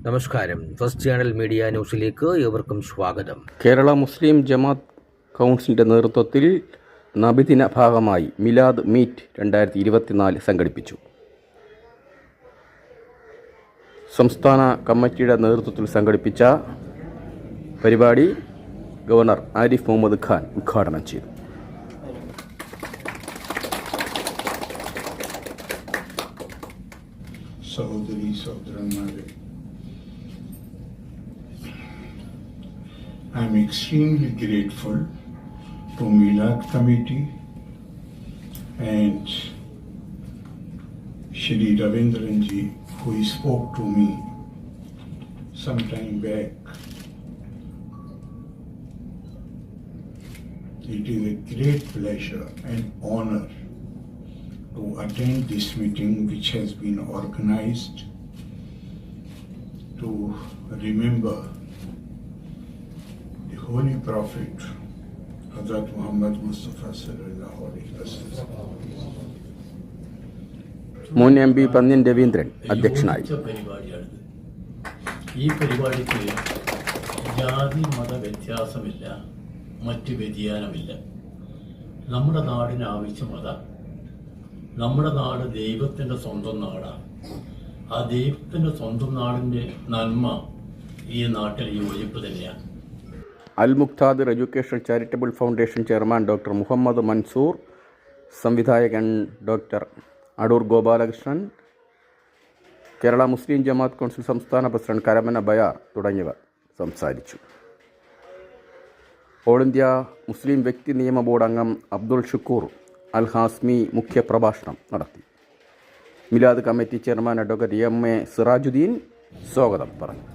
നമസ്കാരം. First channel media ന്യൂസിലേക്ക് ഏവർക്കും സ്വാഗതം. കേരള മുസ്ലിം ജമാഅത്ത് കൗൺസിലിൻ്റെ നേതൃത്വത്തിൽ നബിദിന ഭാഗമായി മിലാദ് മീറ്റ് 2024 സംഘടിപ്പിച്ചു. സംസ്ഥാന കമ്മിറ്റിയുടെ നേതൃത്വത്തിൽ സംഘടിപ്പിച്ച പരിപാടി ഗവർണർ ആരിഫ് മുഹമ്മദ് ഖാൻ ഉദ്ഘാടനം ചെയ്തു. I am extremely grateful to Milad Committee and Shri Ravindran ji, who spoke to me some time back. It is a great pleasure and honor to attend this meeting, which has been organized to remember the Holy Prophet Hazrat Muhammad Mustafa sallallahu alaihi wasallam. മുൻ M P Pannyan Raveendran അധ്യക്ഷനായി. ഈ പരിപാടിക്ക് ജാതി മത വ്യത്യാസമില്ല, മറ്റ് വ്യതിയാനമില്ല. നമ്മുടെ നാടിന് ആവശ്യമത. നമ്മുടെ നാട് ദൈവത്തിൻ്റെ സ്വന്തം നാടാണ്. ആ ദൈവത്തിൻ്റെ സ്വന്തം നാടിൻ്റെ നന്മ ഈ നാട്ടിൽ യോജിപ്പ് തന്നെയാണ്. Al Muqtadir education charitable foundation chairman doctor Muhammad Mansoor, സംവിധായകൻ ഡോക്ടർ അടൂർ ഗോപാലകൃഷ്ണൻ, കേരള മുസ്ലിം ജമാഅത്ത് കൗൺസിൽ സംസ്ഥാന പ്രസിഡന്റ് കരമന ബയാർ തുടങ്ങിയവർ സംസാരിച്ചു. ഓൾ ഇന്ത്യ മുസ്ലിം വ്യക്തി നിയമ ബോർഡ് അംഗം അബ്ദുൾ ഷുക്കൂർ അൽ ഹാസ്മി മുഖ്യപ്രഭാഷണം നടത്തി. Milad committee chairman advocate M A Sirajuddin സ്വാഗതം പറഞ്ഞു.